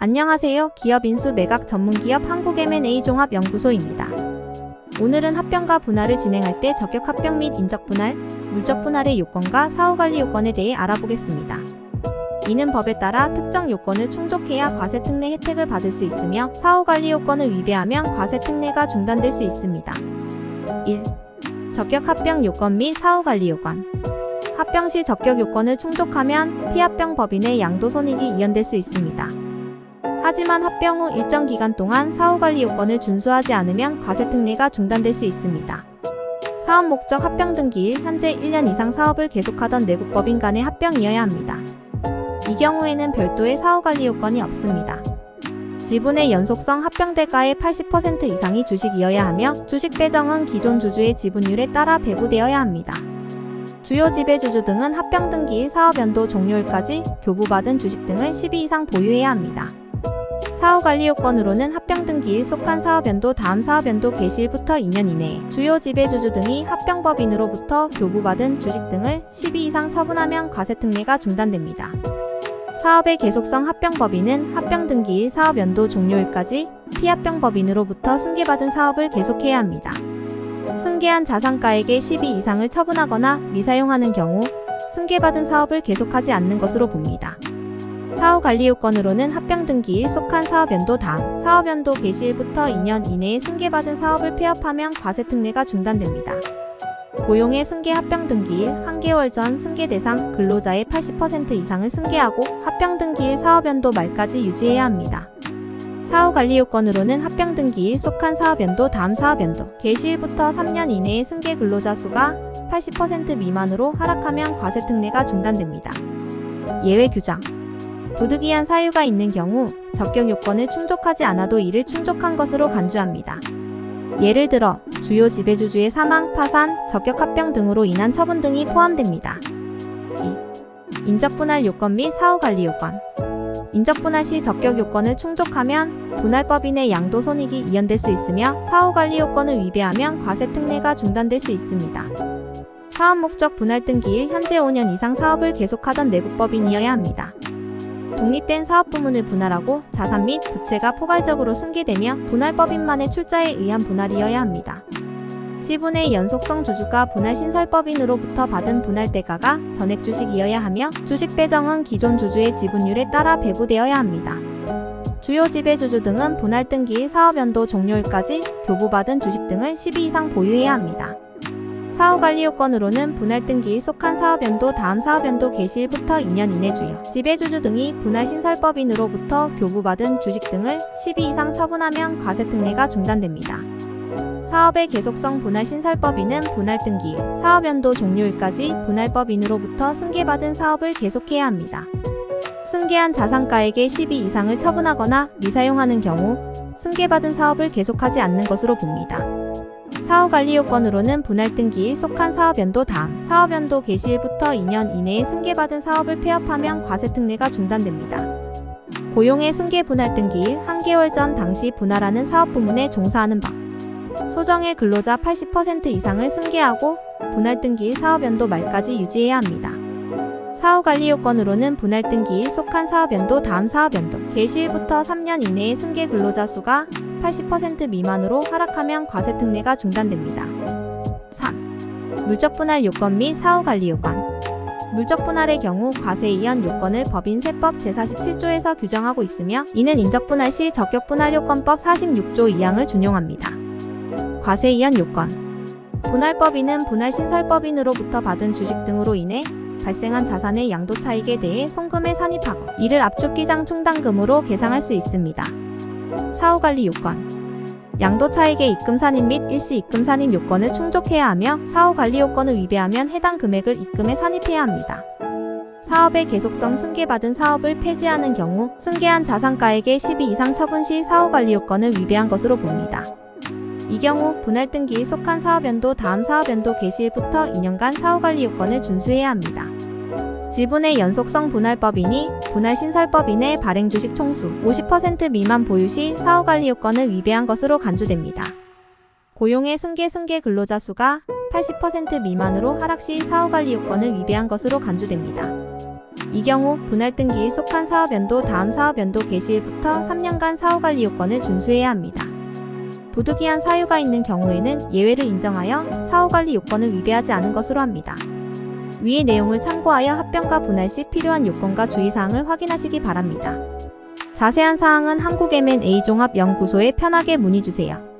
안녕하세요. 기업 인수 매각 전문기업 한국M&A종합연구소입니다. 오늘은 합병과 분할을 진행할 때 적격 합병 및 인적 분할, 물적 분할의 요건과 사후관리 요건에 대해 알아보겠습니다. 이는 법에 따라 특정 요건을 충족해야 과세특례 혜택을 받을 수 있으며 사후관리 요건을 위배하면 과세특례가 중단될 수 있습니다. 1. 적격 합병 요건 및 사후관리 요건. 합병 시 적격 요건을 충족하면 피합병 법인의 양도손익이 이연될 수 있습니다. 하지만 합병 후 일정 기간 동안 사후관리 요건을 준수하지 않으면 과세특례가 중단될 수 있습니다. 사업 목적 합병 등기일 현재 1년 이상 사업을 계속하던 내국법인 간의 합병이어야 합니다. 이 경우에는 별도의 사후관리 요건이 없습니다. 지분의 연속성 합병대가의 80% 이상이 주식이어야 하며 주식 배정은 기존 주주의 지분율에 따라 배부되어야 합니다. 주요 지배주주 등은 합병 등기일 사업연도 종료일까지 교부받은 주식 등을 12 이상 보유해야 합니다. 사후관리 요건으로는 합병 등기일 속한 사업연도 다음 사업연도 개시일부터 2년 이내에 주요 지배주주 등이 합병법인으로부터 교부받은 주식 등을 12 이상 처분하면 과세특례가 중단됩니다. 사업의 계속성 합병법인은 합병 등기일 사업연도 종료일까지 피합병법인으로부터 승계받은 사업을 계속해야 합니다. 승계한 자산가액의 12 이상을 처분하거나 미사용하는 경우 승계받은 사업을 계속하지 않는 것으로 봅니다. 사후관리 요건으로는 합병 등기일 속한 사업연도 다음 사업연도 개시일부터 2년 이내에 승계받은 사업을 폐업하면 과세특례가 중단됩니다. 고용의 승계 합병 등기일 한 개월 전 승계 대상 근로자의 80% 이상을 승계하고 합병 등기일 사업연도 말까지 유지해야 합니다. 사후관리 요건으로는 합병 등기일 속한 사업연도 다음 사업연도 개시일부터 3년 이내에 승계 근로자 수가 80% 미만으로 하락하면 과세특례가 중단됩니다. 예외 규정. 부득이한 사유가 있는 경우 적격 요건을 충족하지 않아도 이를 충족한 것으로 간주합니다. 예를 들어 주요 지배주주의 사망, 파산, 적격 합병 등으로 인한 처분 등이 포함됩니다. 2. 인적 분할 요건 및 사후관리 요건. 인적 분할 시 적격 요건을 충족하면 분할법인의 양도손익이 이연될 수 있으며 사후관리 요건을 위배하면 과세특례가 중단될 수 있습니다. 사업 목적 분할 등기일 현재 5년 이상 사업을 계속하던 내국법인이어야 합니다. 독립된 사업 부문을 분할하고 자산 및 부채가 포괄적으로 승계되며 분할법인만의 출자에 의한 분할이어야 합니다. 지분의 연속성 주주가 분할신설법인으로부터 받은 분할대가가 전액주식이어야 하며 주식 배정은 기존 주주의 지분율에 따라 배부되어야 합니다. 주요 지배주주 등은 분할 등기일 사업연도 종료일까지 교부받은 주식 등을 12 이상 보유해야 합니다. 사후관리 요건으로는 분할 등기일 속한 사업연도 다음 사업연도 개시일부터 2년 이내 주요 지배주주 등이 분할신설법인으로부터 교부받은 주식 등을 12 이상 처분하면 과세특례가 중단됩니다. 사업의 계속성 분할신설법인은 분할 등기일 사업연도 종료일까지 분할법인으로부터 승계받은 사업을 계속해야 합니다. 승계한 자산가액의 12 이상을 처분하거나 미사용하는 경우 승계받은 사업을 계속하지 않는 것으로 봅니다. 사후관리 요건으로는 분할 등기일 속한 사업연도 다음 사업연도 개시일부터 2년 이내에 승계받은 사업을 폐업하면 과세특례가 중단됩니다. 고용의 승계 분할 등기일 한 개월 전 당시 분할하는 사업 부문에 종사하는 법. 소정의 근로자 80% 이상을 승계하고 분할 등기일 사업연도 말까지 유지해야 합니다. 사후관리 요건으로는 분할 등기일 속한 사업연도 다음 사업연도 개시일부터 3년 이내에 승계 근로자 수가 80% 미만으로 하락하면 과세특례가 중단됩니다. 3. 물적 분할 요건 및 사후관리 요건. 물적 분할의 경우 과세이연 요건을 법인세법 제47조에서 규정하고 있으며 이는 인적 분할 시 적격 분할 요건법 46조 2항을 준용합니다. 과세이연 요건. 분할법인은 분할신설법인으로부터 받은 주식 등으로 인해 발생한 자산의 양도 차익에 대해 송금에 산입하고 이를 압축기장 충당금으로 계상할 수 있습니다. 사후관리 요건. 양도 차익의 입금 산입 및 일시 입금 산입 요건을 충족해야 하며 사후관리 요건을 위배하면 해당 금액을 입금에 산입해야 합니다. 사업의 계속성 승계받은 사업을 폐지하는 경우 승계한 자산가액의 12 이상 처분 시 사후관리 요건을 위배한 것으로 봅니다. 이 경우 분할 등기일 속한 사업연도 다음 사업연도 개시일부터 2년간 사후관리 요건을 준수해야 합니다. 지분의 연속성 분할법인이 분할신설법인의 발행주식 총수 50% 미만 보유 시 사후관리 요건을 위배한 것으로 간주됩니다. 고용의 승계 근로자 수가 80% 미만으로 하락 시 사후관리 요건을 위배한 것으로 간주됩니다. 이 경우 분할 등기에 속한 사업연도 다음 사업연도 개시일부터 3년간 사후관리 요건을 준수해야 합니다. 부득이한 사유가 있는 경우에는 예외를 인정하여 사후관리 요건을 위배하지 않은 것으로 합니다. 위의 내용을 참고하여 합병과 분할 시 필요한 요건과 주의사항을 확인하시기 바랍니다. 자세한 사항은 한국 M&A 종합연구소에 편하게 문의주세요.